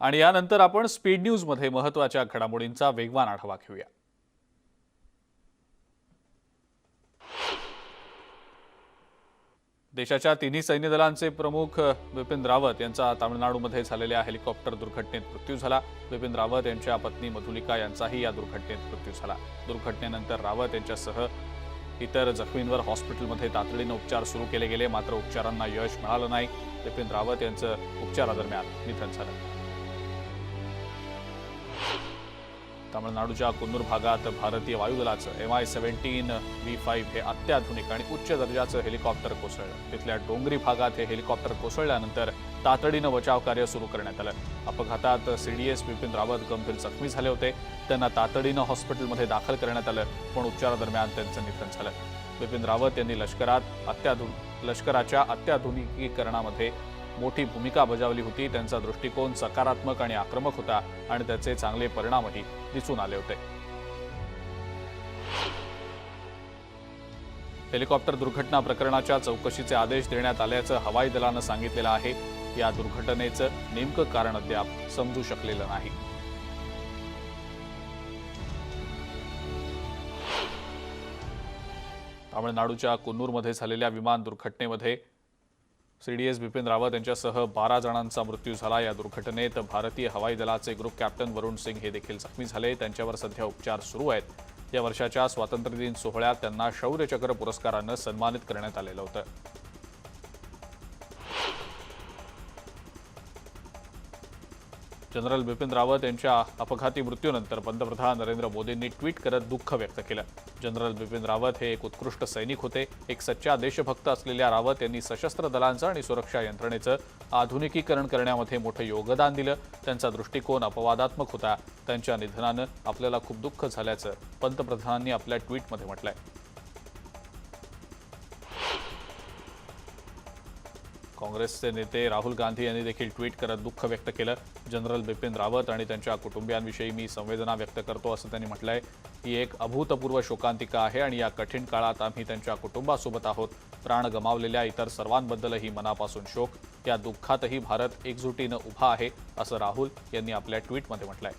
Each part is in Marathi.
आणि यानंतर आपण स्पीड न्यूज मध्ये महत्त्वाच्या घडामोडींचा वेगवान आढावा घेऊया। देशाच्या तिन्ही सैन्य दलांचे प्रमुख बिपिन रावत यांचा तामिळनाडूमध्ये झालेल्या हेलिकॉप्टर दुर्घटनेत मृत्यू झाला। बिपिन रावत यांच्या पत्नी मधुलिका यांचाही या दुर्घटनेत मृत्यू झाला। दुर्घटनेनंतर रावत यांच्यासह इतर जखमींवर हॉस्पिटलमध्ये तातडीने उपचार सुरू केले गेले, मात्र उपचारांना यश मिळालं नाही। बिपिन रावत यांचं उपचारादरम्यान निधन झालं। तामिळनाडूच्या कुन्नूर भागात भारतीय वायुदलाचं MI-17 V5 हे अत्याधुनिक आणि उच्च दर्जाचं हेलिकॉप्टर कोसळलं। तिथल्या डोंगरी भागात हे हेलिकॉप्टर कोसळल्यानंतर तातडीनं बचाव कार्य सुरू करण्यात आलं। अपघातात CDS बिपिन रावत गंभीर जखमी झाले होते। त्यांना तातडीनं हॉस्पिटलमध्ये दाखल करण्यात आलं, पण उपचारादरम्यान त्यांचं निधन झालं। बिपिन रावत यांनी लष्कराच्या अत्याधुनिकीकरणामध्ये मोठी भूमिका बजावली होती। त्यांचा दृष्टिकोन सकारात्मक आणि आक्रमक होता आणि त्याचे चांगले परिणामही दिसून आले होते। हेलिकॉप्टर दुर्घटना प्रकरणाच्या चौकशीचे आदेश देण्यात आल्याचं हवाई दलानं सांगितलेलं आहे। या दुर्घटनेचं नेमकं कारण अद्याप समजू शकलेलं नाही। तामिळनाडूच्या कुन्नूरमध्ये झालेल्या विमान दुर्घटनेमध्ये CDS बिपिन रावत यांच्यासह 12 जणांचा मृत्यू झाला। या दुर्घटनेत भारतीय हवाई दलाचे ग्रुप कॅप्टन वरुण सिंग हे देखील जखमी झाले। त्यांच्यावर सध्या उपचार सुरू आहेत। या वर्षाच्या स्वातंत्र्य दिन सोहळ्यात त्यांना शौर्य चक्र पुरस्कारानं सन्मानित करण्यात आलेलं होतं। जनरल बिपिन रावत यांच्या अपघाती मृत्यूनंतर पंतप्रधान नरेंद्र मोदींनी ट्विट करत दुःख व्यक्त केलं। जनरल बिपिन रावत हे एक उत्कृष्ट सैनिक होते। एक सच्चा देशभक्त असलेल्या रावत यांनी सशस्त्र दलांचं आणि सुरक्षा यंत्रणेचं आधुनिकीकरण करण्यामध्ये मोठं योगदान दिलं। त्यांचा दृष्टिकोन अपवादात्मक होता। त्यांच्या निधनानं आपल्याला खूप दुःख झाल्याचं पंतप्रधानांनी आपल्या ट्विटमध्ये म्हटलंय। काँग्रेसचे नेते राहुल गांधी यांनी देखील ट्विट करत दुःख व्यक्त केलं। जनरल बिपिन रावत आणि त्यांच्या कुटुंबियांविषयी मी संवेदना व्यक्त करतो असं त्यांनी म्हटलंय। ही एक अभूतपूर्व शोकांतिका आहे आणि या कठीण काळात आम्ही त्यांच्या कुटुंबासोबत आहोत। प्राण गमावलेल्या इतर सर्वांबद्दलही मनापासून शोक। या दुःखातही भारत एकजुटीनं उभा आहे असं राहुल यांनी आपल्या ट्विटमध्ये म्हटलंय।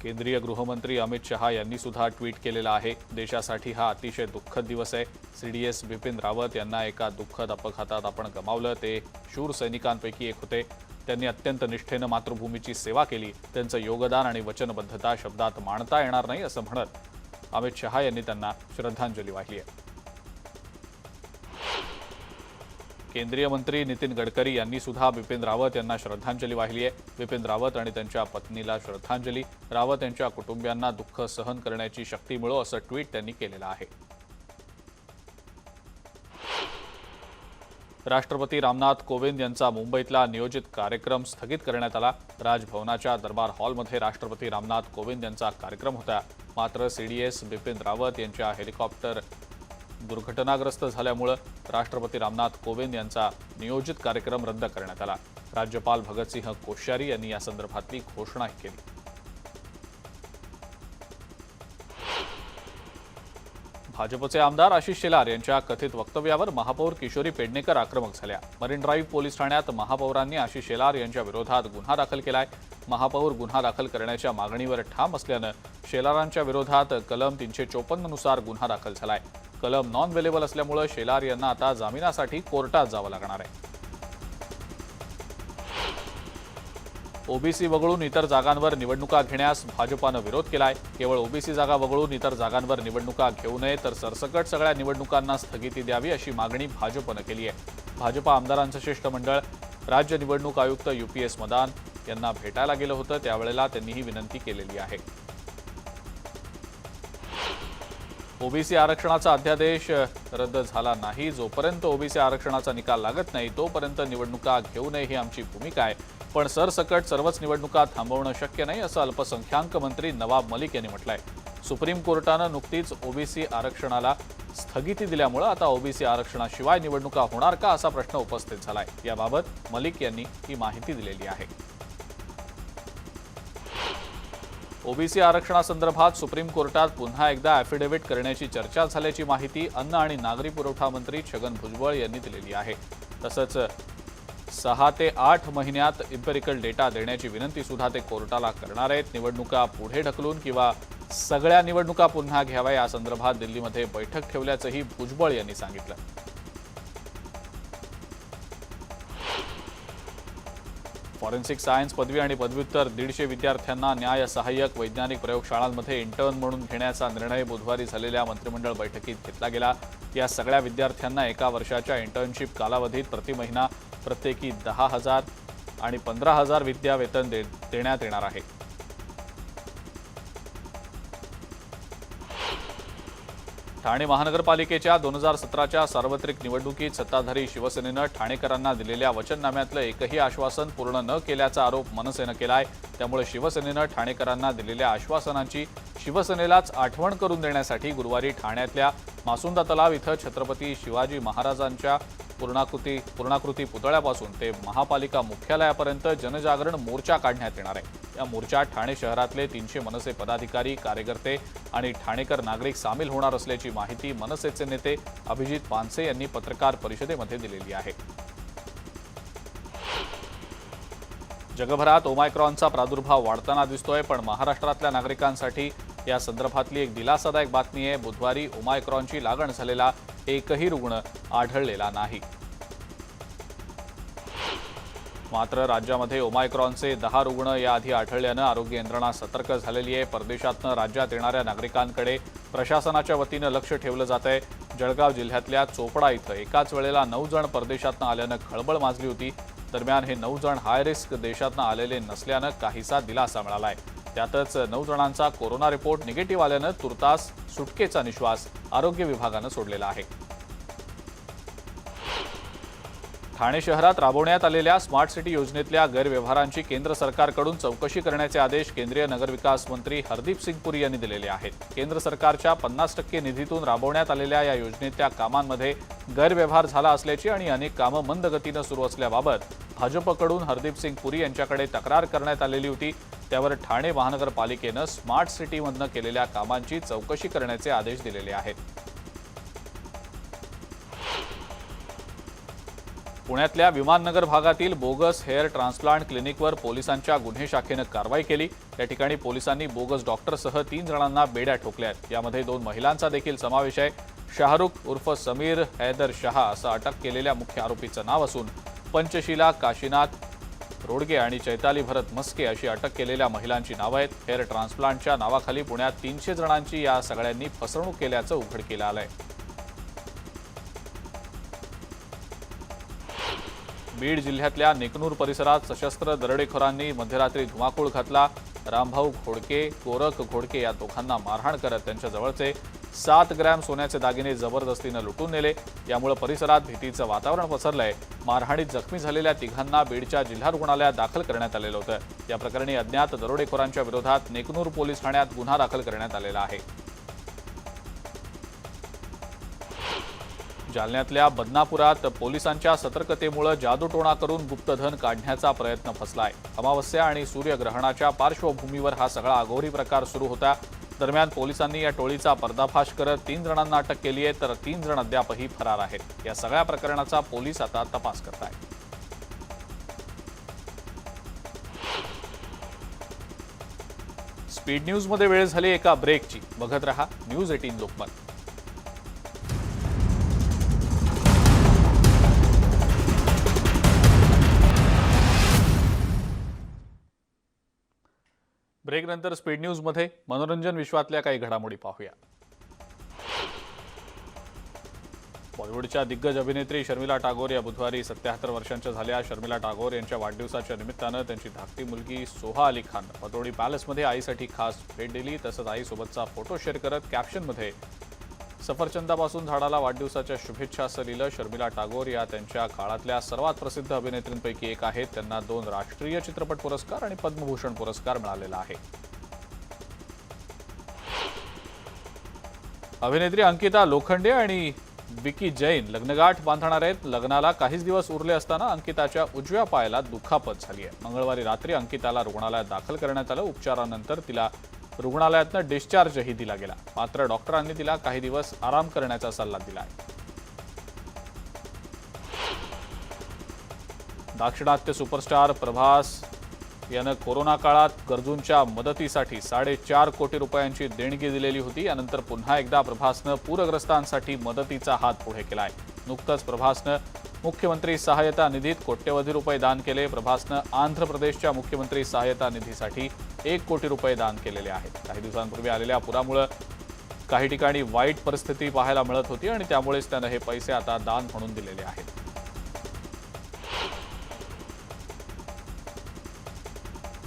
केंद्रीय गृहमंत्री अमित शहा यांनी सुद्धा ट्विट केलेलं आहे। देशासाठी हा अतिशय दुःखद दिवस आहे। CDS बिपिन रावत यांना एका दुःखद अपघातात आपण गमावलं। ते शूर सैनिकांपैकी एक होते। त्यांनी अत्यंत निष्ठेनं मातृभूमीची सेवा केली। त्यांचं योगदान आणि वचनबद्धता शब्दात मांडता येणार नाही असं म्हणत अमित शहा यांनी त्यांना श्रद्धांजली वाहिली आहे। केंद्रीय मंत्री नितीन गडकरी यांनी सुद्धा बिपिन रावत यांना श्रद्धांजली वाहिली आहे। बिपिन रावत आणि त्यांच्या पत्नीला श्रद्धांजली। रावत यांच्या कुटुंबियांना दुःख सहन करण्याची शक्ती मिळो असं ट्विट त्यांनी केलेलं आहे। राष्ट्रपती रामनाथ कोविंद यांचा मुंबईतला नियोजित कार्यक्रम स्थगित करण्यात आला। राजभवनाच्या दरबार हॉलमध्ये राष्ट्रपती रामनाथ कोविंद यांचा कार्यक्रम होता, मात्र CDS बिपिन रावत यांच्या हेलिकॉप्टर दुर्घटनाग्रस्त झाल्यामुळे राष्ट्रपती रामनाथ कोविंद यांचा नियोजित कार्यक्रम रद्द करण्यात आला। राज्यपाल भगतसिंह कोश्यारी यांनी या संदर्भातली घोषणा केली। भाजपचे आमदार आशिष शेलार यांच्या कथित वक्तव्यावर महापौर किशोरी पेडणेकर आक्रमक झाल्या। मरीन ड्राईव्ह पोलीस ठाण्यात महापौरांनी आशिष शेलार यांच्या विरोधात गुन्हा दाखल केलाय। महापौर गुन्हा दाखल करण्याच्या मागणीवर ठाम असल्यानं शेलारांच्या विरोधात कलम 354 नुसार गुन्हा दाखल झालाय। कलम नॉन अवेलेबल असल्यामुळे शेलार यांना आता जामिनासाठी कोर्टात जावं लागणार आहे। ओबीसी वगळून इतर जागांवर निवडणुका घेण्यास भाजपानं विरोध केलाय। केवळ ओबीसी जागा वगळून इतर जागांवर निवडणुका घेऊ नये तर सरसकट सगळ्या निवडणुकांना स्थगिती द्यावी अशी मागणी भाजपनं केली आहे। भाजप आमदारांचं शिष्टमंडळ राज्य निवडणूक आयुक्त UPS मदान यांना भेटायला गेलं होतं, त्यावेळेला त्यांनी ही विनंती केलेली आहे। ओबीसी आरक्षणाचा अध्यादेश रद्द झाला नाही। जोपर्यंत ओबीसी आरक्षणाचा निकाल लागत नाही तोपर्यंत निवडणुका घेऊ नये ही आमची भूमिका आहे, पण सरसकट सर्वच निवडणुका थांबवणं शक्य नाही असं अल्पसंख्याक मंत्री नवाब मलिक यांनी म्हटलंय। सुप्रीम कोर्टानं नुकतीच ओबीसी आरक्षणाला स्थगिती दिल्यामुळे आता ओबीसी आरक्षणाशिवाय निवडणुका होणार का असा प्रश्न उपस्थित झालाय। याबाबत मलिक यांनी ही माहिती दिलेली आहे। ओबीसी आरक्षणासंदर्भात सुप्रीम कोर्टात पुन्हा एकदा ॲफिडेव्हिट करण्याची चर्चा झाल्याची माहिती अन्न आणि नागरी पुरवठा मंत्री छगन भुजबळ यांनी दिलेली आहे। तसंच 6 ते 8 महिन्यात इम्पेरिकल डेटा देण्याची विनंती सुद्धा ते कोर्टाला करणार आहेत। निवडणुका पुढे ढकलून किंवा सगळ्या निवडणुका पुन्हा घ्याव्या या संदर्भात दिल्लीमध्ये बैठक ठेवल्याचंही भुजबळ यांनी सांगितलं। फॉरेन्सिक सायन्स पदवी आणि पदव्युत्तर 150 विद्यार्थ्यांना न्याय सहाय्यक वैज्ञानिक प्रयोगशाळांमध्ये इंटर्न म्हणून घेण्याचा निर्णय बुधवारी झालेल्या मंत्रिमंडळ बैठकीत घेतला गेला। या सगळ्या विद्यार्थ्यांना एका वर्षाच्या इंटर्नशिप कालावधीत प्रति महिना प्रत्येकी 10,000 आणि 15,000 विद्या वेतन देण्यात येणार आहे। ठाणे महानगरपालिकेच्या 2017च्या सार्वत्रिक निवडणुकीत सत्ताधारी शिवसेनेनं ठाणेकरांना दिलेल्या वचननाम्यातलं एकही आश्वासन पूर्ण न केल्याचा आरोप मनसेनं केलाय। त्यामुळे शिवसेनेनं ठाणेकरांना दिलेल्या आश्वासनांची शिवसेनेलाच आठवण करून देण्यासाठी गुरुवारी ठाण्यातल्या मासुंदा तलाव इथं छत्रपती शिवाजी महाराजांच्या पूर्णाकृती पुतळ्यापासून ते महापालिका मुख्यालयापर्यंत जनजागरण मोर्चा काढण्यात येणार आहे। या मोर्चात ठाणे शहरातले 300 मनसे पदाधिकारी, कार्यकर्ते आणि ठाणेकर नागरिक सामील होणार असल्याची माहिती मनसेचे नेते अभिजित पानसे यांनी पत्रकार परिषदेमध्ये दिलेली आहे। जगभरात ओमायक्रॉनचा प्रादुर्भाव वाढताना दिसतोय, पण महाराष्ट्रातल्या नागरिकांसाठी या संदर्भातली एक दिलासादायक बातमी आहे। बुधवारी ओमायक्रॉनची लागण झालेला एकही रुग्ण आढळलेला नाही। मात्र राज्यामध्ये ओमायक्रॉनचे 10 रुग्ण याआधी आढळल्यानं आरोग्य यंत्रणा सतर्क झालेली आहे। परदेशातनं राज्यात येणाऱ्या नागरिकांकडे प्रशासनाच्या वतीनं लक्ष ठेवलं जात आहे। जळगाव जिल्ह्यातल्या चोपडा इथं एकाच वेळेला 9 जण परदेशातनं आल्यानं खळबळ माजली होती। दरम्यान हे 9 जण हाय रिस्क देशातनं आलेले नसल्यानं काहीसा दिलासा मिळालाय। त्यातच 9 जणांचा कोरोना रिपोर्ट निगेटिव्ह आल्यानं तुर्तास सुटकेचा निश्वास आरोग्य विभागानं सोडलेला आहे। ठाणे शहरात राबवण्यात आलेल्या स्मार्ट सिटी योजनेतल्या गैरव्यवहारांची केंद्र सरकारकडून चौकशी करण्याचे आदेश केंद्रीय नगरविकास मंत्री हरदीप सिंग पुरी यांनी दिलेले आहेत। केंद्र सरकारच्या 50% निधीतून राबवण्यात आलेल्या या योजनेतल्या कामांमध्ये गैरव्यवहार झाला असल्याची आणि अनेक कामं मंद गतीनं सुरू असल्याबाबत भाजपकडून हरदीप सिंग पुरी यांच्याकडे तक्रार करण्यात आलेली होती। त्यावर ठाणे महानगरपालिकेनं स्मार्ट सिटीमधनं केलेल्या कामांची चौकशी करण्याचे आदेश दिलेले आहेत। पुण्यातल्या विमाननगर भागातील बोगस हेअर ट्रान्सप्लांट क्लिनिकवर पोलिसांच्या गुन्हे शाखेनं कारवाई केली। या ठिकाणी पोलिसांनी बोगस डॉक्टरसह 3 जणांना बेड्या ठोकल्या आहेत। यामध्ये 2 महिलांचा देखील समावेश आहे। शाहरुख उर्फ समीर हैदर शहा असं अटक केलेल्या मुख्य आरोपीचं नाव असून पंचशीला काशीनाथ रोडगे आणि चैताली भरत मस्के अशी अटक केलेल्या महिलांची नावं आहेत। हेअर ट्रान्सप्लांटच्या नावाखाली पुण्यात 300 जणांची या सगळ्यांनी फसवणूक केल्याचं उघडकीला आलंय। बीड जिल्ह्यातल्या नेकनूर परिसरात सशस्त्र दरोडेखोरांनी मध्यरात्री धुमाकूळ घातला। रामभाऊ घोडके, गोरख घोडके या दोघांना मारहाण करत त्यांच्या जवळचे 7 ग्रॅम सोन्याचे दागिने जबरदस्तीनं लुटून नेले। यामुळे परिसरात भीतीचं वातावरण पसरलंय। मारहाणीत जखमी झालेल्या तिघांना बीडच्या जिल्हा रुग्णालयात दाखल करण्यात आलेलं होतं। या प्रकरणी अज्ञात दरोडेखोरांच्या विरोधात नेकनूर पोलीस ठाण्यात गुन्हा दाखल करण्यात आलेला आहे। जालन्यातल्या बदनापुरात पोलिसांच्या सतर्कतेमुळे जादूटोणा करून गुप्तधन काढण्याचा प्रयत्न फसलाय। अमावस्या आणि सूर्यग्रहणाच्या पार्श्वभूमीवर हा सगळा अघोरी प्रकार सुरू होता। दरम्यान पोलिसांनी या टोळीचा पर्दाफाश करत 3 जणांना अटक केली आहे, तर 3 जण अद्यापही फरार आहेत। या सगळ्या प्रकरणाचा पोलीस आता तपास करत आहेत। स्पीड न्यूजमध्ये वेळ झाली एका ब्रेकची। बघत रहा न्यूज 18 लोकमत। ब्रेकनंतर स्पीड न्यूजमध्ये मनोरंजन विश्वातल्या काही घडामोडी पाहूया। बॉलिवूडच्या दिग्गज अभिनेत्री शर्मिला टागोर या बुधवारी 77 वर्षांच्या झाल्या। शर्मिला टागोर यांच्या वाढदिवसाच्या निमित्तानं त्यांची धाकटी मुलगी सोहा अली खान पतौडी पॅलेसमध्ये आईसाठी खास भेट दिली। तसंच आईसोबतचा फोटो शेअर करत कॅप्शनमध्ये सफरचंदापासून झाडाला वाढदिवसाच्या शुभेच्छा असं लिहिलं। शर्मिला टागोर या त्यांच्या काळातल्या सर्वात प्रसिद्ध अभिनेत्रींपैकी एक आहेत। त्यांना 2 राष्ट्रीय चित्रपट पुरस्कार आणि पद्मभूषण पुरस्कार मिळालेला आहे। अभिनेत्री अंकिता लोखंडे आणि विकी जैन लग्नगाठ बांधणार आहेत। लग्नाला काहीच दिवस उरले असताना अंकिताच्या उजव्या पायाला दुखापत झाली आहे। मंगळवारी रात्री अंकिताला रुग्णालयात दाखल करण्यात आलं। उपचारानंतर तिला रुग्णालयातनं डिस्चार्जही दिला गेला। मात्र डॉक्टरांनी तिला काही दिवस आराम करण्याचा सल्ला दिला आहे। दाक्षिणात्य सुपरस्टार प्रभास यानं कोरोना काळात गरजूंच्या मदतीसाठी 4.5 कोटी रुपयांची देणगी दिलेली होती। यानंतर पुन्हा एकदा प्रभासनं पूरग्रस्तांसाठी मदतीचा हात पुढे केलाय। नुकतंच प्रभासनं मुख्यमंत्री सहायता निधीत कोट्यवधी रुपये दान केले। प्रभासनं आंध्र प्रदेशच्या मुख्यमंत्री सहायता निधीसाठी 1 कोटी रुपये दान केलेले आहेत। काही दिवसांपूर्वी आलेल्या पुरामुळे काही ठिकाणी वाईट परिस्थिती पाहायला मिळत होती आणि त्यामुळेच त्यानं हे पैसे आता दान म्हणून दिलेले आहेत।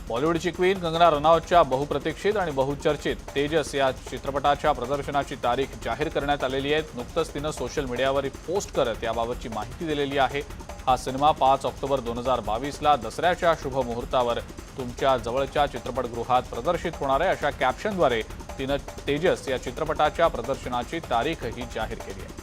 बॉलिवूडची क्वीन कंगना रनौतच्या बहुप्रतीक्षित आणि बहुचर्चित तेजस या चित्रपटाच्या प्रदर्शनाची तारीख जाहीर करण्यात आलेली आहे। नुकतंच तिनं सोशल मीडियावर पोस्ट करत याबाबतची माहिती दिलेली आहे। हा सिनेमा 5 ऑक्टोबर 2022ला दसऱ्याच्या शुभ मुहूर्तावर तुमच्या जवळच्या चित्रपटगृहात प्रदर्शित होणार आहे, अशा कॅप्शनद्वारे तिनं तेजस या चित्रपटाच्या प्रदर्शनाची तारीखही जाहीर केली आहे।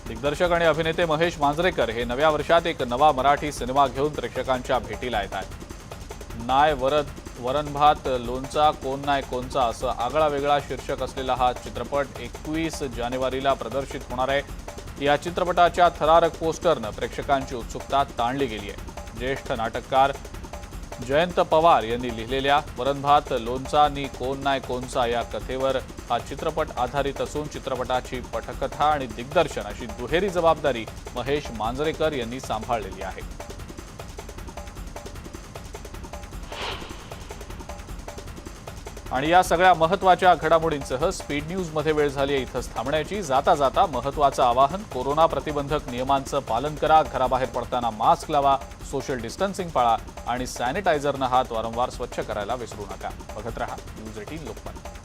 दिग्दर्शक आणि अभिनेते महेश मांजरेकर हे नव्या वर्षात एक नवा मराठी सिनेमा घेऊन प्रेक्षकांच्या भेटीला येत आहेत। नाय वरण भात लोणचा कोण नाय कोणचा असं आगळा वेगळा शीर्षक असलेला हा चित्रपट 21 जानेवारीला प्रदर्शित होणार आहे। या चित्रपटाच्या थरारक पोस्टरनं प्रेक्षकांची उत्सुकता ताणली गेली आहे। ज्येष्ठ नाटककार जयंत पवार यांनी लिहिलेल्या वरण भात लोणचा नी कोण नाय कोणचा या कथेवर हा चित्रपट आधारित असून चित्रपटाची पटकथा आणि दिग्दर्शन अशी दुहेरी जबाबदारी महेश मांजरेकर यांनी सांभाळलेली आहे। आणि या सगळ्या महत्त्वाच्या घडामोडींसह स्पीड न्यूजमध्ये वेळ झाली आहे इथंच थांबण्याची। जाता जाता महत्त्वाचं आवाहन, कोरोना प्रतिबंधक नियमांचं पालन करा, घराबाहेर पडताना मास्क लावा, सोशल डिस्टन्सिंग पाळा आणि सॅनिटायझरनं हात वारंवार स्वच्छ करायला विसरू नका। बघत रहा न्यूज 18 लोकमत।